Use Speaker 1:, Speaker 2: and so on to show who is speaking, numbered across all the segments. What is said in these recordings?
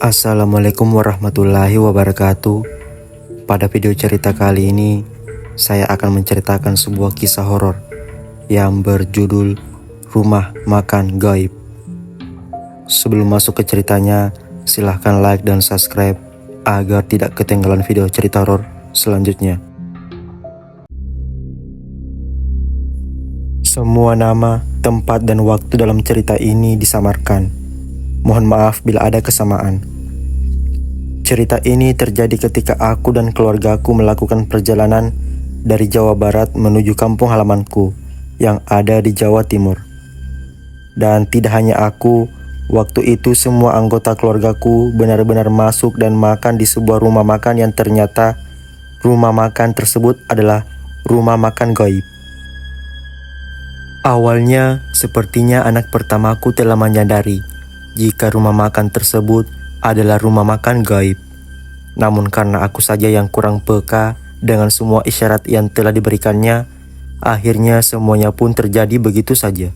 Speaker 1: Assalamualaikum warahmatullahi wabarakatuh. Pada video cerita kali ini, saya akan menceritakan sebuah kisah horor yang berjudul Rumah Makan Gaib. Sebelum masuk ke ceritanya, silahkan like dan subscribe agar tidak ketinggalan video cerita horor selanjutnya. Semua nama, tempat, dan waktu dalam cerita ini disamarkan. Mohon maaf bila ada kesamaan. Cerita ini terjadi ketika aku dan keluargaku melakukan perjalanan dari Jawa Barat menuju kampung halamanku yang ada di Jawa Timur. Dan tidak hanya aku, waktu itu semua anggota keluargaku benar-benar masuk dan makan di sebuah rumah makan yang ternyata rumah makan tersebut adalah rumah makan gaib. Awalnya, sepertinya anak pertamaku telah menyadari jika rumah makan tersebut adalah rumah makan gaib. Namun karena aku saja yang kurang peka dengan semua isyarat yang telah diberikannya, akhirnya semuanya pun terjadi begitu saja.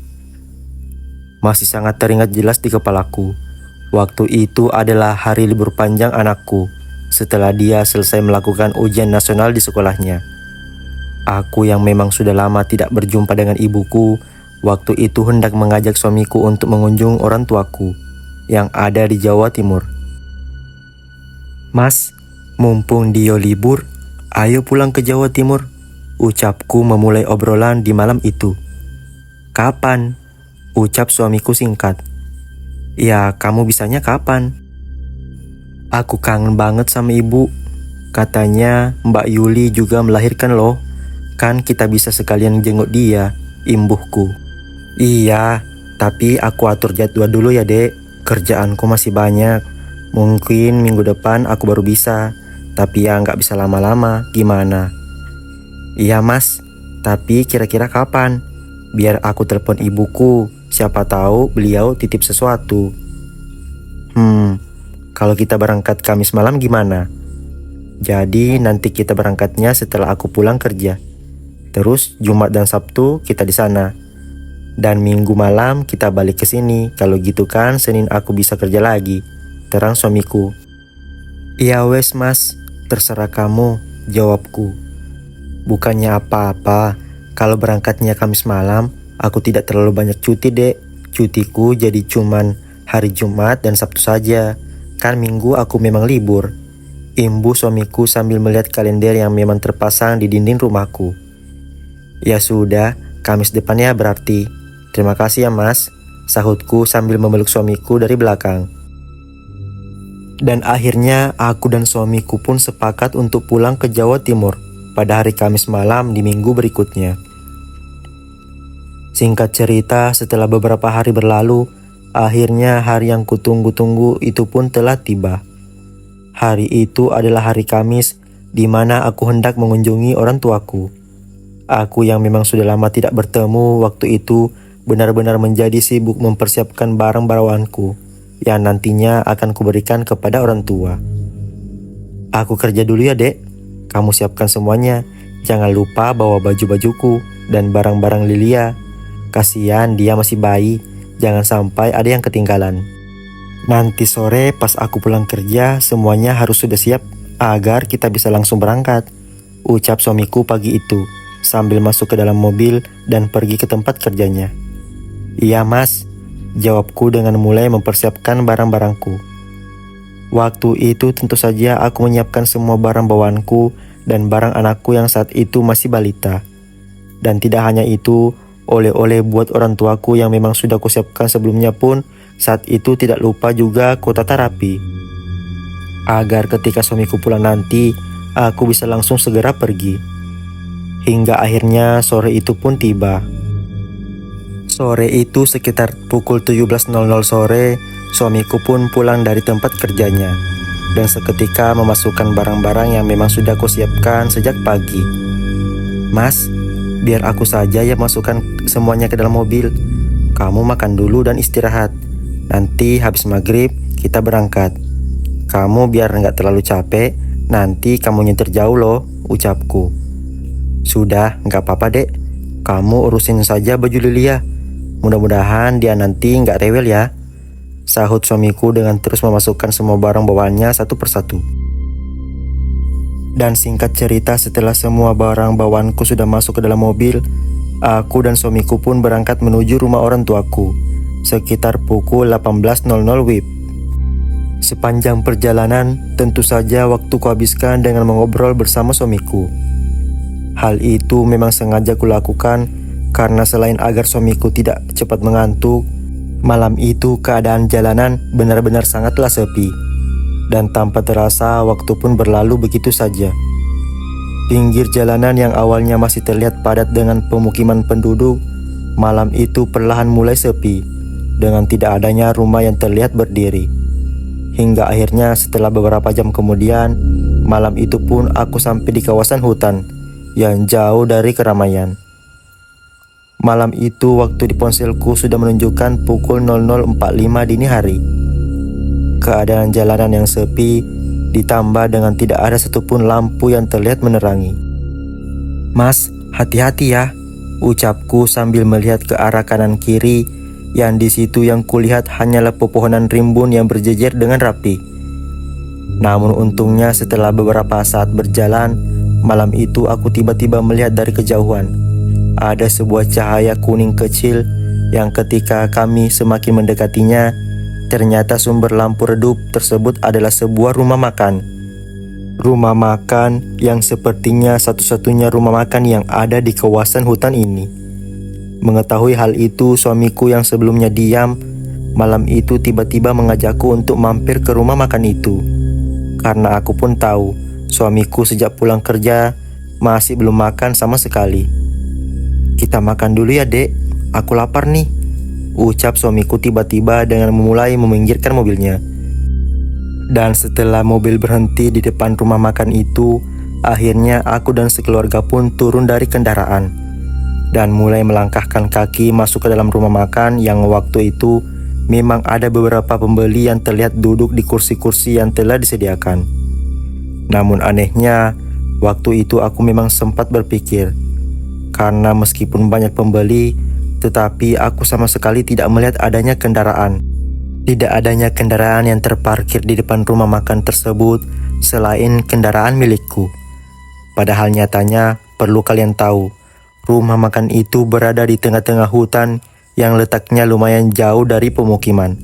Speaker 1: Masih sangat teringat jelas di kepalaku. Waktu itu adalah hari libur panjang anakku, setelah dia selesai melakukan ujian nasional di sekolahnya. Aku yang memang sudah lama tidak berjumpa dengan ibuku, waktu itu hendak mengajak suamiku untuk mengunjung orang tuaku yang ada di Jawa Timur. "Mas, mumpung dia libur, ayo pulang ke Jawa Timur," ucapku memulai obrolan di malam itu. "Kapan?" ucap suamiku singkat. "Ya, kamu bisanya kapan?" "Aku kangen banget sama ibu. Katanya Mbak Yuli juga melahirkan loh. Kan kita bisa sekalian jenguk dia," imbuhku. "Iya, tapi aku atur jadwal dulu ya dek. Kerjaanku masih banyak. Mungkin minggu depan aku baru bisa. Tapi ya nggak bisa lama-lama, gimana?" "Iya mas, tapi kira-kira kapan? Biar aku telepon ibuku, siapa tahu beliau titip sesuatu." Kalau kita berangkat Kamis malam gimana?" "Jadi nanti kita berangkatnya setelah aku pulang kerja. Terus Jumat dan Sabtu kita di sana. Dan Minggu malam kita balik ke sini. Kalau gitu kan Senin aku bisa kerja lagi," terang suamiku. "Iya wes mas, terserah kamu," jawabku. "Bukannya apa-apa, kalau berangkatnya Kamis malam, aku tidak terlalu banyak cuti dek. Cutiku jadi cuman hari Jumat dan Sabtu saja. Kan Minggu aku memang libur," imbuh suamiku sambil melihat kalender yang memang terpasang di dinding rumahku. "Ya sudah, Kamis depannya berarti. Terima kasih ya mas," sahutku sambil memeluk suamiku dari belakang. Dan akhirnya aku dan suamiku pun sepakat untuk pulang ke Jawa Timur pada hari Kamis malam di minggu berikutnya. Singkat cerita, setelah beberapa hari berlalu, akhirnya hari yang kutunggu-tunggu itu pun telah tiba. Hari itu adalah hari Kamis, di mana aku hendak mengunjungi orang tuaku. Aku yang memang sudah lama tidak bertemu waktu itu benar-benar menjadi sibuk mempersiapkan barang bawaanku yang nantinya akan kuberikan kepada orang tua. "Aku kerja dulu ya dek, kamu siapkan semuanya. Jangan lupa bawa baju-bajuku dan barang-barang Lilia. Kasihan dia masih bayi, jangan sampai ada yang ketinggalan. Nanti sore pas aku pulang kerja semuanya harus sudah siap agar kita bisa langsung berangkat," ucap suamiku pagi itu sambil masuk ke dalam mobil dan pergi ke tempat kerjanya. "Iya mas," jawabku dengan mulai mempersiapkan barang-barangku. Waktu itu tentu saja aku menyiapkan semua barang bawaanku dan barang anakku yang saat itu masih balita. Dan tidak hanya itu, oleh-oleh buat orang tuaku yang memang sudah kusiapkan sebelumnya pun saat itu tidak lupa juga kutata rapi. Agar ketika suamiku pulang nanti, aku bisa langsung segera pergi. Hingga akhirnya sore itu pun tiba. Sore itu sekitar pukul 17.00 sore, suamiku pun pulang dari tempat kerjanya. Dan seketika memasukkan barang-barang yang memang sudah kusiapkan sejak pagi. "Mas, biar aku saja yang masukkan semuanya ke dalam mobil. Kamu makan dulu dan istirahat. Nanti habis maghrib kita berangkat. Kamu biar nggak terlalu capek, nanti kamu nyetir jauh loh," ucapku. "Sudah, nggak apa-apa dek. Kamu urusin saja baju Lilia. Mudah-mudahan dia nanti nggak rewel ya," sahut suamiku dengan terus memasukkan semua barang bawaannya satu persatu. Dan singkat cerita, setelah semua barang bawaanku sudah masuk ke dalam mobil, aku dan suamiku pun berangkat menuju rumah orang tuaku, sekitar pukul 18.00 WIB. Sepanjang perjalanan, tentu saja waktu kuhabiskan dengan mengobrol bersama suamiku. Hal itu memang sengaja kulakukan karena selain agar suamiku tidak cepat mengantuk, malam itu keadaan jalanan benar-benar sangatlah sepi. Dan tanpa terasa waktu pun berlalu begitu saja. Pinggir jalanan yang awalnya masih terlihat padat dengan pemukiman penduduk, malam itu perlahan mulai sepi, dengan tidak adanya rumah yang terlihat berdiri. Hingga akhirnya setelah beberapa jam kemudian, malam itu pun aku sampai di kawasan hutan yang jauh dari keramaian. Malam itu waktu di ponselku sudah menunjukkan pukul 00.45 dini hari. Keadaan jalanan yang sepi ditambah dengan tidak ada satupun lampu yang terlihat menerangi. "Mas, hati-hati ya," ucapku sambil melihat ke arah kanan kiri, yang di situ yang kulihat hanyalah pepohonan rimbun yang berjejer dengan rapi. Namun untungnya setelah beberapa saat berjalan, malam itu aku tiba-tiba melihat dari kejauhan ada sebuah cahaya kuning kecil yang ketika kami semakin mendekatinya, ternyata sumber lampu redup tersebut adalah sebuah rumah makan. Rumah makan yang sepertinya satu-satunya rumah makan yang ada di kawasan hutan ini. Mengetahui hal itu, suamiku yang sebelumnya diam, malam itu tiba-tiba mengajakku untuk mampir ke rumah makan itu. Karena aku pun tahu, suamiku sejak pulang kerja masih belum makan sama sekali. "Kita makan dulu ya, Dek. Aku lapar nih," ucap suamiku tiba-tiba dengan memulai meminggirkan mobilnya. Dan setelah mobil berhenti di depan rumah makan itu, akhirnya aku dan sekeluarga pun turun dari kendaraan dan mulai melangkahkan kaki masuk ke dalam rumah makan yang waktu itu memang ada beberapa pembeli yang terlihat duduk di kursi-kursi yang telah disediakan. Namun anehnya, waktu itu aku memang sempat berpikir, karena meskipun banyak pembeli, tetapi aku sama sekali tidak melihat adanya kendaraan. Tidak adanya kendaraan yang terparkir di depan rumah makan tersebut selain kendaraan milikku. Padahal nyatanya, perlu kalian tahu, rumah makan itu berada di tengah-tengah hutan yang letaknya lumayan jauh dari pemukiman.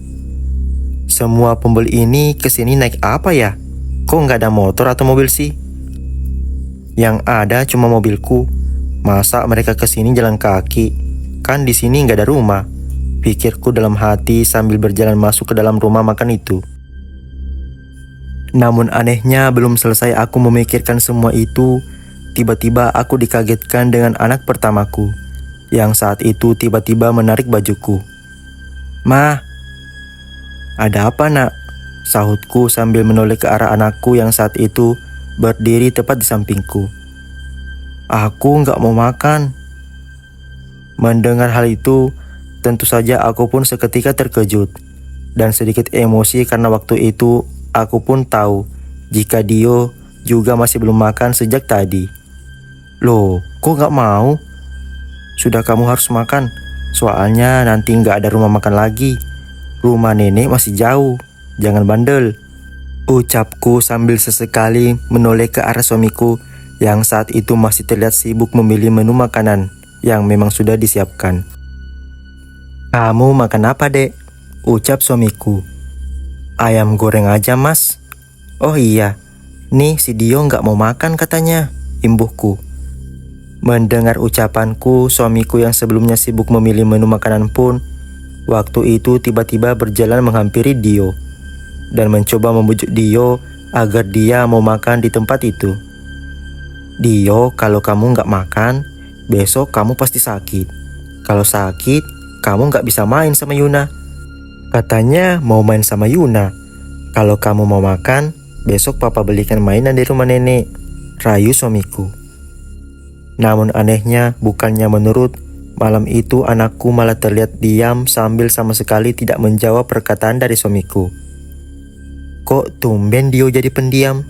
Speaker 1: Semua pembeli ini kesini naik apa ya? Kok nggak ada motor atau mobil sih? Yang ada cuma mobilku. Masa mereka kesini jalan kaki? Kan di sini nggak ada rumah, pikirku dalam hati sambil berjalan masuk ke dalam rumah makan itu. Namun anehnya belum selesai aku memikirkan semua itu, tiba-tiba aku dikagetkan dengan anak pertamaku, yang saat itu tiba-tiba menarik bajuku. "Ma, ada apa nak?" sahutku sambil menoleh ke arah anakku yang saat itu berdiri tepat di sampingku. "Aku nggak mau makan." Mendengar hal itu, tentu saja aku pun seketika terkejut dan sedikit emosi karena waktu itu aku pun tahu jika Dio juga masih belum makan sejak tadi. "Loh, kok nggak mau? Sudah, kamu harus makan, soalnya nanti nggak ada rumah makan lagi. Rumah nenek masih jauh, jangan bandel," ucapku sambil sesekali menoleh ke arah suamiku yang saat itu masih terlihat sibuk memilih menu makanan yang memang sudah disiapkan. "Kamu makan apa, Dek?" ucap suamiku. "Ayam goreng aja, Mas." "Oh iya, nih si Dio nggak mau makan katanya," imbuhku. Mendengar ucapanku, suamiku yang sebelumnya sibuk memilih menu makanan pun waktu itu tiba-tiba berjalan menghampiri Dio dan mencoba membujuk Dio agar dia mau makan di tempat itu. "Dio, kalau kamu nggak makan, besok kamu pasti sakit. Kalau sakit, kamu nggak bisa main sama Yuna. Katanya mau main sama Yuna. Kalau kamu mau makan, besok papa belikan mainan di rumah nenek," rayu suamiku. Namun anehnya, bukannya menurut, malam itu anakku malah terlihat diam sambil sama sekali tidak menjawab perkataan dari suamiku. Kok tumben Dio jadi pendiam?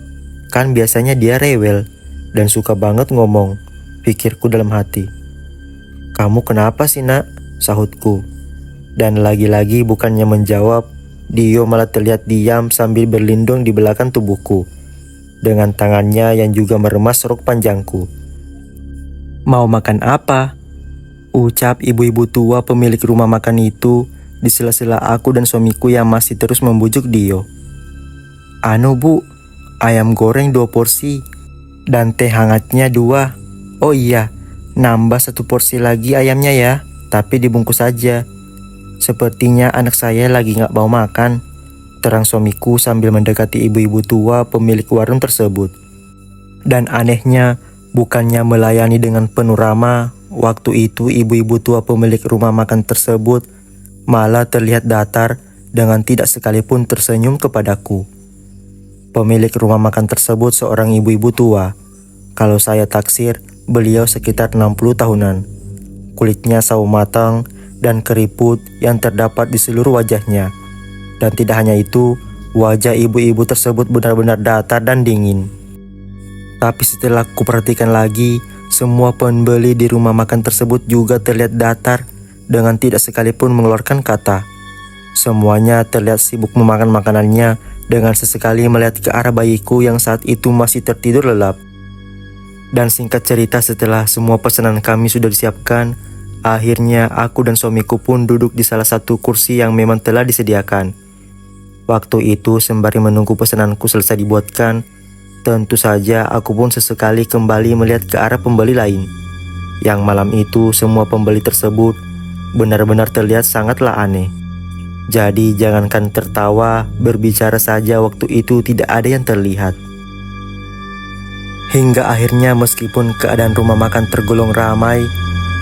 Speaker 1: Kan biasanya dia rewel dan suka banget ngomong, pikirku dalam hati. "Kamu kenapa sih nak?" sahutku. Dan lagi-lagi bukannya menjawab, Dio malah terlihat diam sambil berlindung di belakang tubuhku, dengan tangannya yang juga meremas rok panjangku. "Mau makan apa?" ucap ibu-ibu tua pemilik rumah makan itu di sela-sela aku dan suamiku yang masih terus membujuk Dio. "Anu bu, ayam goreng 2 porsi, dan teh hangatnya 2. Oh iya, nambah 1 porsi lagi ayamnya ya, tapi dibungkus aja. Sepertinya anak saya lagi gak mau makan," terang suamiku sambil mendekati ibu-ibu tua pemilik warung tersebut. Dan anehnya, bukannya melayani dengan penuh ramah, waktu itu ibu-ibu tua pemilik rumah makan tersebut malah terlihat datar dengan tidak sekalipun tersenyum kepadaku. Pemilik rumah makan tersebut seorang ibu-ibu tua. Kalau saya taksir, beliau sekitar 60 tahunan. Kulitnya sawo matang dan keriput yang terdapat di seluruh wajahnya. Dan tidak hanya itu, wajah ibu-ibu tersebut benar-benar datar dan dingin. Tapi setelah kuperhatikan lagi, semua pembeli di rumah makan tersebut juga terlihat datar dengan tidak sekalipun mengeluarkan kata. Semuanya terlihat sibuk memakan makanannya dengan sesekali melihat ke arah bayiku yang saat itu masih tertidur lelap. Dan singkat cerita, setelah semua pesanan kami sudah disiapkan, akhirnya aku dan suamiku pun duduk di salah satu kursi yang memang telah disediakan. Waktu itu sembari menunggu pesananku selesai dibuatkan, tentu saja aku pun sesekali kembali melihat ke arah pembeli lain. Yang malam itu semua pembeli tersebut benar-benar terlihat sangatlah aneh. Jadi jangankan tertawa, berbicara saja waktu itu tidak ada yang terlihat. Hingga akhirnya meskipun keadaan rumah makan tergolong ramai,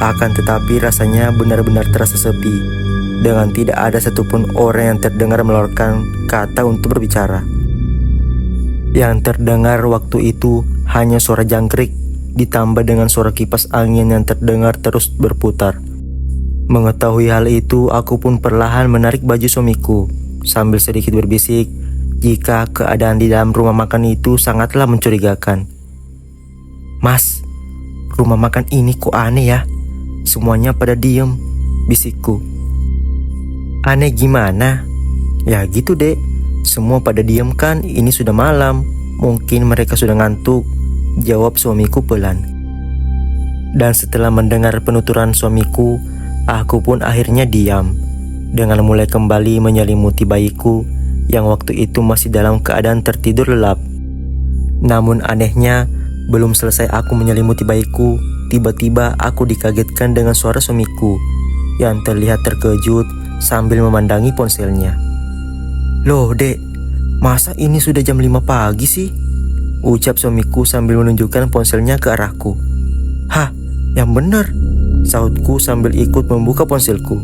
Speaker 1: akan tetapi rasanya benar-benar terasa sepi, dengan tidak ada satupun orang yang terdengar mengeluarkan kata untuk berbicara. Yang terdengar waktu itu hanya suara jangkrik, ditambah dengan suara kipas angin yang terdengar terus berputar. Mengetahui hal itu, aku pun perlahan menarik baju suamiku, sambil sedikit berbisik jika keadaan di dalam rumah makan itu sangatlah mencurigakan. "Mas, rumah makan ini kok aneh ya? Semuanya pada diem," bisikku. "Aneh gimana?" "Ya gitu dek, semua pada diem kan, ini sudah malam. Mungkin mereka sudah ngantuk," jawab suamiku pelan. Dan setelah mendengar penuturan suamiku, aku pun akhirnya diam, dengan mulai kembali menyelimuti bayiku yang waktu itu masih dalam keadaan tertidur lelap. Namun anehnya, belum selesai aku menyelimuti bayiku, tiba-tiba aku dikagetkan dengan suara suamiku yang terlihat terkejut sambil memandangi ponselnya. "Loh dek, masa ini sudah jam 5 pagi sih?" ucap suamiku sambil menunjukkan ponselnya ke arahku. "Hah, yang benar," sahutku sambil ikut membuka ponselku.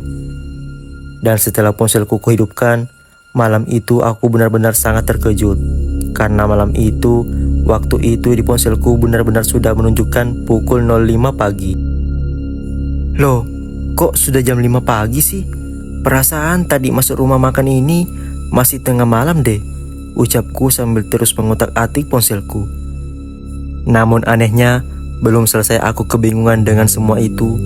Speaker 1: Dan setelah ponselku kuhidupkan, malam itu aku benar-benar sangat terkejut. Karena malam itu, waktu itu di ponselku benar-benar sudah menunjukkan pukul 05 pagi. "Loh, kok sudah jam 5 pagi sih? Perasaan tadi masuk rumah makan ini masih tengah malam deh," ucapku sambil terus mengutak-atik ponselku. Namun anehnya, belum selesai aku kebingungan dengan semua itu,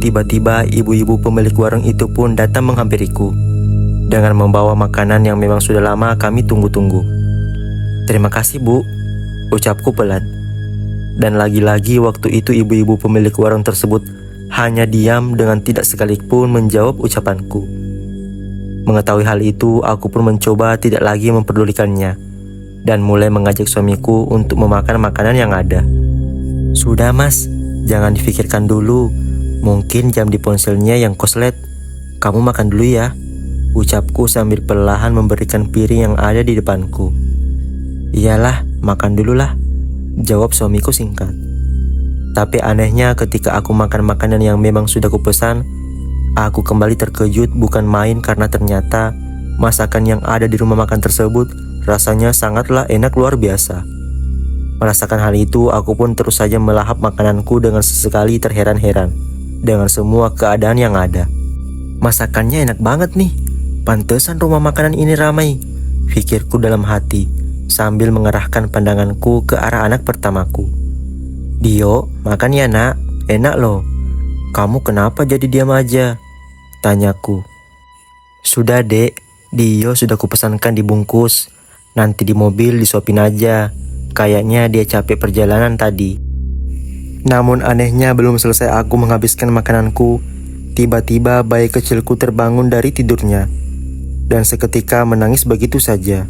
Speaker 1: tiba-tiba ibu-ibu pemilik warung itu pun datang menghampiriku dengan membawa makanan yang memang sudah lama kami tunggu-tunggu. "Terima kasih bu," ucapku pelan. Dan lagi-lagi waktu itu ibu-ibu pemilik warung tersebut hanya diam dengan tidak sekalipun menjawab ucapanku. Mengetahui hal itu, aku pun mencoba tidak lagi memperdulikannya dan mulai mengajak suamiku untuk memakan makanan yang ada. "Sudah mas, jangan difikirkan dulu. Mungkin jam di ponselnya yang koslet. Kamu makan dulu ya," ucapku sambil perlahan memberikan piring yang ada di depanku. "Iyalah, makan dulu lah," jawab suamiku singkat. Tapi anehnya ketika aku makan makanan yang memang sudah kupesan, aku kembali terkejut bukan main karena ternyata masakan yang ada di rumah makan tersebut rasanya sangatlah enak luar biasa. Merasakan hal itu, aku pun terus saja melahap makananku dengan sesekali terheran-heran dengan semua keadaan yang ada. "Masakannya enak banget nih, pantesan rumah makanan ini ramai," pikirku dalam hati sambil mengerahkan pandanganku ke arah anak pertamaku. "Dio, makan ya nak, enak loh. Kamu kenapa jadi diam aja?" tanyaku. "Sudah dek, Dio sudah kupesankan dibungkus. Nanti di mobil disuapin aja. Kayaknya dia capek perjalanan tadi. Namun anehnya belum selesai aku menghabiskan makananku, tiba-tiba bayi kecilku terbangun dari tidurnya dan seketika menangis begitu saja.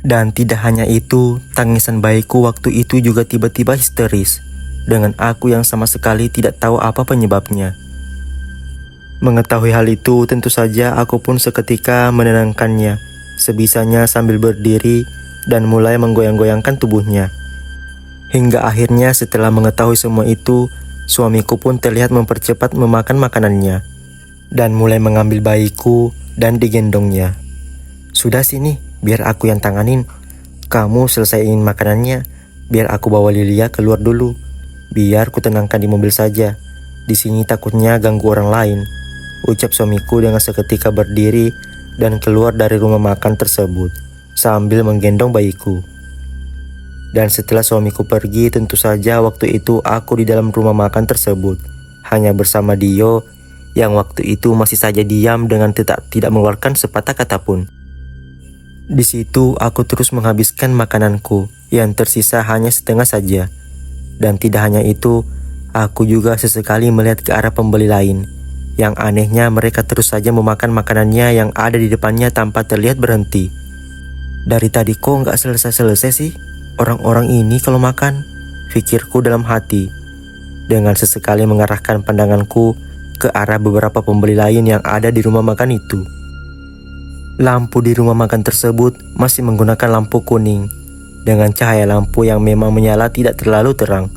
Speaker 1: Dan tidak hanya itu, tangisan bayiku waktu itu juga tiba-tiba histeris, dengan aku yang sama sekali tidak tahu apa penyebabnya. Mengetahui hal itu, tentu saja aku pun seketika menenangkannya, sebisanya sambil berdiri dan mulai menggoyang-goyangkan tubuhnya. Hingga akhirnya setelah mengetahui semua itu, suamiku pun terlihat mempercepat memakan makanannya, dan mulai mengambil bayiku dan digendongnya. Sudah sini, biar aku yang tanganin. Kamu selesaiin makanannya, biar aku bawa Lilia keluar dulu. Biar ku tenangkan di mobil saja. Di sini takutnya ganggu orang lain, ucap suamiku dengan seketika berdiri dan keluar dari rumah makan tersebut sambil menggendong bayiku. Dan setelah suamiku pergi, tentu saja waktu itu aku di dalam rumah makan tersebut hanya bersama Dio yang waktu itu masih saja diam dengan tidak mengeluarkan sepatah kata pun. Di situ aku terus menghabiskan makananku yang tersisa hanya setengah saja. Dan tidak hanya itu, aku juga sesekali melihat ke arah pembeli lain. Yang anehnya mereka terus saja memakan makanannya yang ada di depannya tanpa terlihat berhenti. Dari tadi kok nggak selesai-selesai sih orang-orang ini kalau makan, pikirku dalam hati. Dengan sesekali mengarahkan pandanganku ke arah beberapa pembeli lain yang ada di rumah makan itu. Lampu di rumah makan tersebut masih menggunakan lampu kuning dengan cahaya lampu yang memang menyala tidak terlalu terang.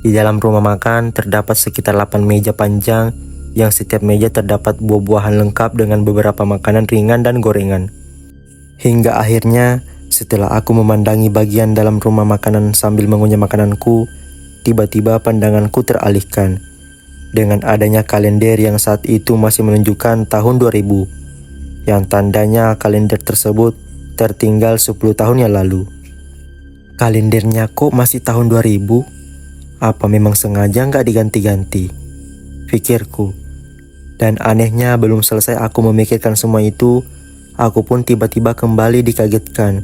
Speaker 1: Di dalam rumah makan terdapat sekitar 8 meja panjang yang setiap meja terdapat buah-buahan lengkap dengan beberapa makanan ringan dan gorengan. Hingga akhirnya setelah aku memandangi bagian dalam rumah makanan sambil mengunyah makananku, tiba-tiba pandanganku teralihkan dengan adanya kalender yang saat itu masih menunjukkan tahun 2000, yang tandanya kalender tersebut tertinggal 10 tahun yang lalu. Kalendernya kok masih tahun 2000? Apa memang sengaja nggak diganti-ganti? Pikirku. Dan anehnya belum selesai aku memikirkan semua itu, aku pun tiba-tiba kembali dikagetkan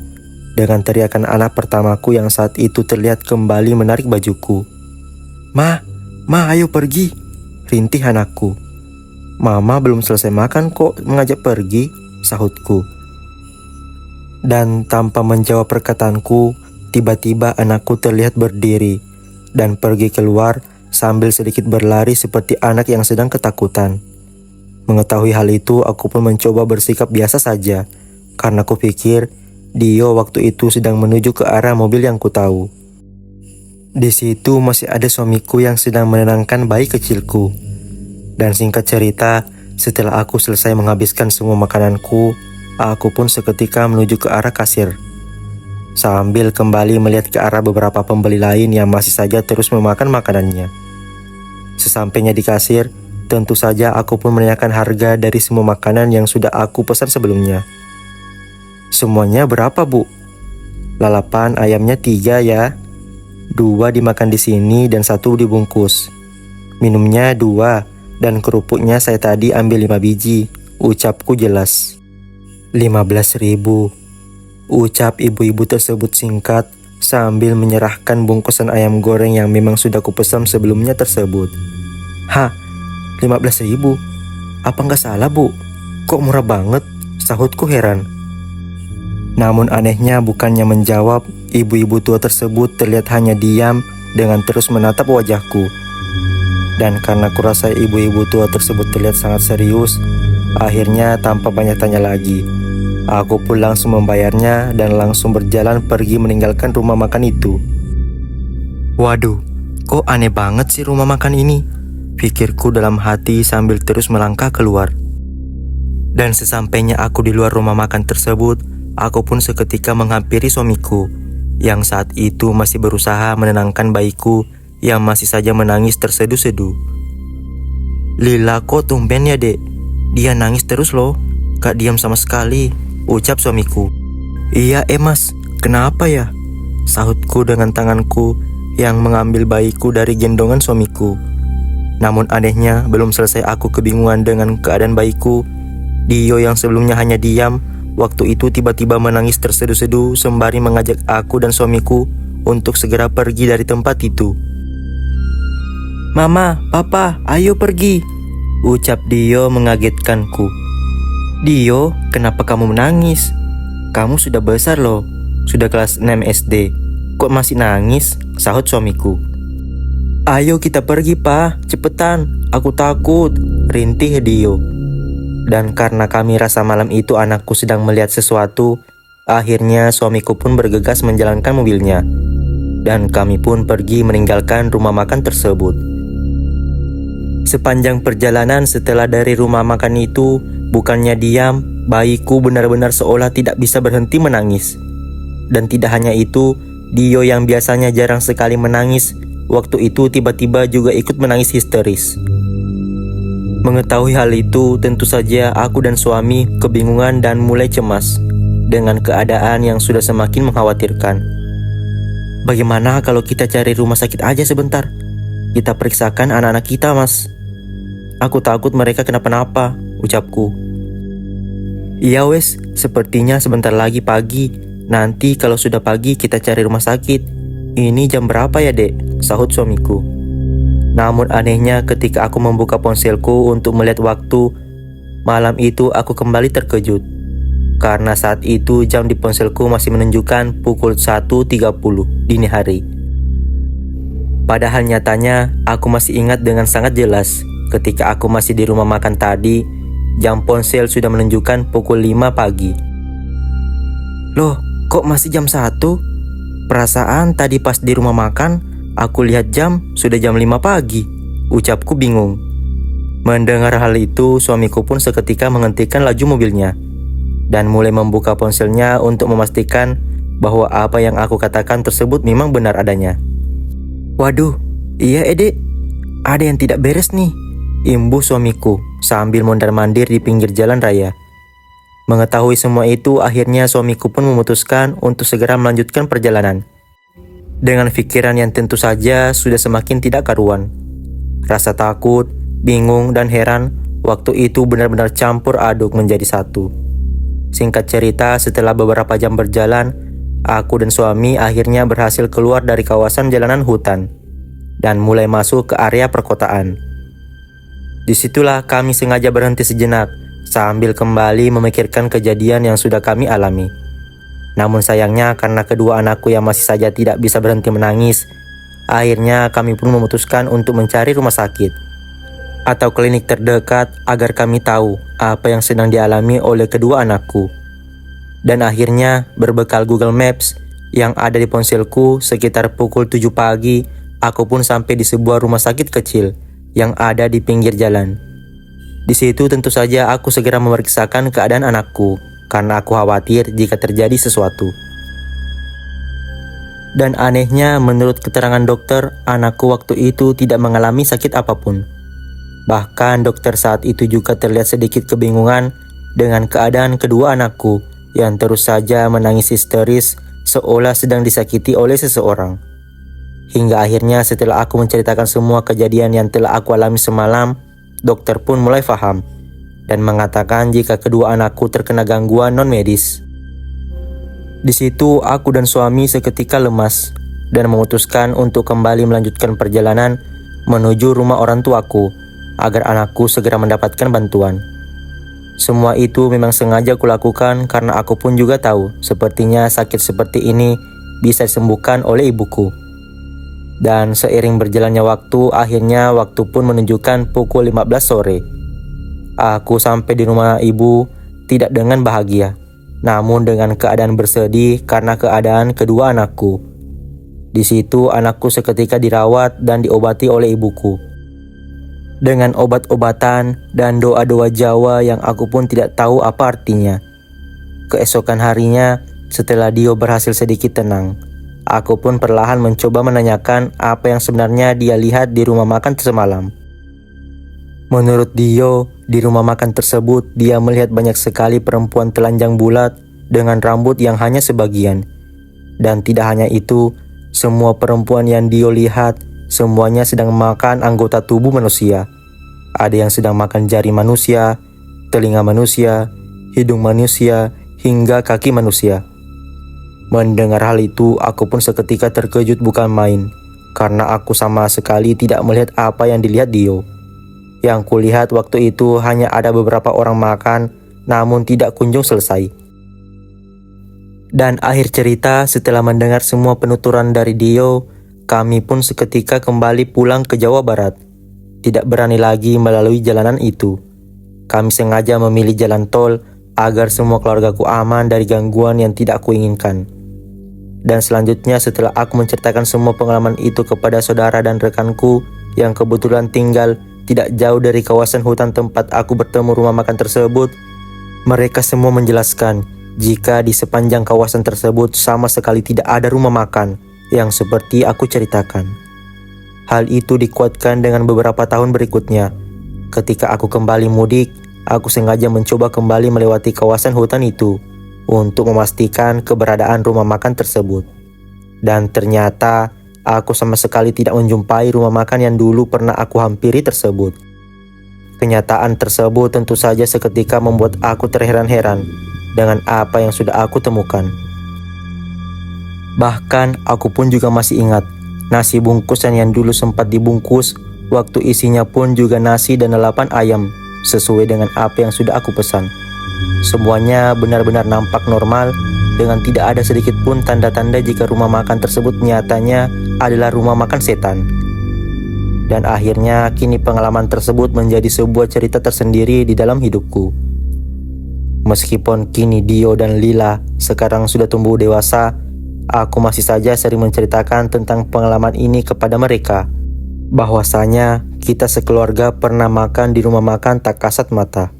Speaker 1: dengan teriakan anak pertamaku yang saat itu terlihat kembali menarik bajuku. Ma, ayo pergi, rintih anakku. Mama belum selesai makan kok mengajak pergi, sahutku. Dan tanpa menjawab perkataanku, tiba-tiba anakku terlihat berdiri dan pergi keluar sambil sedikit berlari seperti anak yang sedang ketakutan. Mengetahui hal itu, aku pun mencoba bersikap biasa saja, karena kupikir Dio waktu itu sedang menuju ke arah mobil yang kutahu. Di situ masih ada suamiku yang sedang menenangkan bayi kecilku. Dan singkat cerita, setelah aku selesai menghabiskan semua makananku, aku pun seketika menuju ke arah kasir, sambil kembali melihat ke arah beberapa pembeli lain yang masih saja terus memakan makanannya. Sesampainya di kasir, tentu saja aku pun menanyakan harga dari semua makanan yang sudah aku pesan sebelumnya. Semuanya berapa, Bu? Lalapan ayamnya 3 ya. 2 dimakan di sini dan 1 dibungkus. Minumnya 2 dan kerupuknya saya tadi ambil 5 biji, ucapku jelas. 15.000, ucap ibu-ibu tersebut singkat sambil menyerahkan bungkusan ayam goreng yang memang sudah kupesan sebelumnya tersebut. Hah? 15.000? Apa nggak salah, Bu? Kok murah banget? Sahutku heran. Namun anehnya bukannya menjawab, ibu-ibu tua tersebut terlihat hanya diam dengan terus menatap wajahku. Dan karena kurasa ibu-ibu tua tersebut terlihat sangat serius, akhirnya tanpa banyak tanya lagi, aku pun langsung membayarnya dan langsung berjalan pergi meninggalkan rumah makan itu. Waduh, kok aneh banget sih rumah makan ini, pikirku dalam hati sambil terus melangkah keluar. Dan sesampainya aku di luar rumah makan tersebut, aku pun seketika menghampiri suamiku yang saat itu masih berusaha menenangkan bayiku yang masih saja menangis terseduh-seduh. Lila, kok tumben ya, Dek? Dia nangis terus loh, gak diam sama sekali, ucap suamiku. Iya, Mas, kenapa ya? Sahutku dengan tanganku yang mengambil bayiku dari gendongan suamiku. Namun anehnya, belum selesai aku kebingungan dengan keadaan bayiku, Dio yang sebelumnya hanya diam, waktu itu tiba-tiba menangis tersedu-sedu sembari mengajak aku dan suamiku untuk segera pergi dari tempat itu. "Mama, Papa, ayo pergi," ucap Dio mengagetkanku. "Dio, kenapa kamu menangis? Kamu sudah besar loh, sudah kelas 6 SD. Kok masih nangis?" sahut suamiku. "Ayo kita pergi, Pa, cepetan, aku takut," rintih Dio. Dan karena kami rasa malam itu anakku sedang melihat sesuatu, akhirnya suamiku pun bergegas menjalankan mobilnya. Dan kami pun pergi meninggalkan rumah makan tersebut. Sepanjang perjalanan setelah dari rumah makan itu, bukannya diam, bayiku benar-benar seolah tidak bisa berhenti menangis. Dan tidak hanya itu, Dio yang biasanya jarang sekali menangis, waktu itu tiba-tiba juga ikut menangis histeris. Mengetahui hal itu, tentu saja aku dan suami kebingungan dan mulai cemas dengan keadaan yang sudah semakin mengkhawatirkan. "Bagaimana kalau kita cari rumah sakit aja sebentar? Kita periksakan anak-anak kita, Mas. Aku takut mereka kenapa-napa," ucapku. "Iya wes, sepertinya sebentar lagi pagi. Nanti kalau sudah pagi kita cari rumah sakit. Ini jam berapa ya, Dek?" sahut suamiku. Namun anehnya ketika aku membuka ponselku untuk melihat waktu, malam itu aku kembali terkejut. Karena saat itu jam di ponselku masih menunjukkan pukul 1.30 dini hari. Padahal nyatanya aku masih ingat dengan sangat jelas ketika aku masih di rumah makan tadi, jam ponsel sudah menunjukkan pukul 5 pagi. "Loh, kok masih jam 1? Perasaan tadi pas di rumah makan aku lihat jam sudah jam 5 pagi, ucapku bingung. Mendengar hal itu, suamiku pun seketika menghentikan laju mobilnya dan mulai membuka ponselnya untuk memastikan bahwa apa yang aku katakan tersebut memang benar adanya. "Waduh, iya Dek, ada yang tidak beres nih," imbuh suamiku sambil mondar-mandir di pinggir jalan raya. Mengetahui semua itu, akhirnya suamiku pun memutuskan untuk segera melanjutkan perjalanan. Dengan pikiran yang tentu saja sudah semakin tidak karuan. Rasa takut, bingung, dan heran waktu itu benar-benar campur aduk menjadi satu. Singkat cerita, setelah beberapa jam berjalan, aku dan suami akhirnya berhasil keluar dari kawasan jalanan hutan dan mulai masuk ke area perkotaan. Disitulah kami sengaja berhenti sejenak sambil kembali memikirkan kejadian yang sudah kami alami. Namun sayangnya karena kedua anakku yang masih saja tidak bisa berhenti menangis, akhirnya kami pun memutuskan untuk mencari rumah sakit atau klinik terdekat agar kami tahu apa yang sedang dialami oleh kedua anakku. Dan akhirnya berbekal Google Maps yang ada di ponselku, sekitar pukul 7 pagi, aku pun sampai di sebuah rumah sakit kecil yang ada di pinggir jalan. Di situ tentu saja aku segera memeriksakan keadaan anakku, karena aku khawatir jika terjadi sesuatu. Dan anehnya menurut keterangan dokter, anakku waktu itu tidak mengalami sakit apapun. Bahkan dokter saat itu juga terlihat sedikit kebingungan dengan keadaan kedua anakku yang terus saja menangis histeris seolah sedang disakiti oleh seseorang. Hingga akhirnya setelah aku menceritakan semua kejadian yang telah aku alami semalam, dokter pun mulai paham dan mengatakan jika kedua anakku terkena gangguan non-medis. Di situ aku dan suami seketika lemas dan memutuskan untuk kembali melanjutkan perjalanan menuju rumah orang tuaku agar anakku segera mendapatkan bantuan. Semua itu memang sengaja kulakukan karena aku pun juga tahu sepertinya sakit seperti ini bisa disembuhkan oleh ibuku. Dan seiring berjalannya waktu, akhirnya waktu pun menunjukkan pukul 15 sore. Aku sampai di rumah ibu tidak dengan bahagia, namun dengan keadaan bersedih karena keadaan kedua anakku. Di situ anakku seketika dirawat dan diobati oleh ibuku dengan obat-obatan dan doa-doa Jawa yang aku pun tidak tahu apa artinya. Keesokan harinya, setelah Dio berhasil sedikit tenang, aku pun perlahan mencoba menanyakan apa yang sebenarnya dia lihat di rumah makan semalam. Menurut Dio, di rumah makan tersebut dia melihat banyak sekali perempuan telanjang bulat dengan rambut yang hanya sebagian. Dan tidak hanya itu, semua perempuan yang Dio lihat semuanya sedang makan anggota tubuh manusia. Ada yang sedang makan jari manusia, telinga manusia, hidung manusia, hingga kaki manusia. Mendengar hal itu, aku pun seketika terkejut bukan main, karena aku sama sekali tidak melihat apa yang dilihat Dio. Yang kulihat waktu itu hanya ada beberapa orang makan, namun tidak kunjung selesai. Dan akhir cerita, setelah mendengar semua penuturan dari Dio, kami pun seketika kembali pulang ke Jawa Barat. Tidak berani lagi melalui jalanan itu. Kami sengaja memilih jalan tol agar semua keluargaku aman dari gangguan yang tidak kuinginkan. Dan selanjutnya setelah aku menceritakan semua pengalaman itu kepada saudara dan rekanku yang kebetulan tinggal tidak jauh dari kawasan hutan tempat aku bertemu rumah makan tersebut, mereka semua menjelaskan jika di sepanjang kawasan tersebut sama sekali tidak ada rumah makan yang seperti aku ceritakan. Hal itu dikuatkan dengan beberapa tahun berikutnya. Ketika aku kembali mudik, aku sengaja mencoba kembali melewati kawasan hutan itu untuk memastikan keberadaan rumah makan tersebut. Dan ternyata aku sama sekali tidak menjumpai rumah makan yang dulu pernah aku hampiri tersebut. Kenyataan tersebut tentu saja seketika membuat aku terheran-heran dengan apa yang sudah aku temukan. Bahkan aku pun juga masih ingat nasi bungkusan yang dulu sempat dibungkus, waktu isinya pun juga nasi dan lalapan ayam sesuai dengan apa yang sudah aku pesan. Semuanya benar-benar nampak normal dengan tidak ada sedikit pun tanda-tanda jika rumah makan tersebut nyatanya adalah rumah makan setan. Dan akhirnya kini pengalaman tersebut menjadi sebuah cerita tersendiri di dalam hidupku. Meskipun kini Dio dan Lila sekarang sudah tumbuh dewasa, aku masih saja sering menceritakan tentang pengalaman ini kepada mereka. Bahwasanya kita sekeluarga pernah makan di rumah makan tak kasat mata.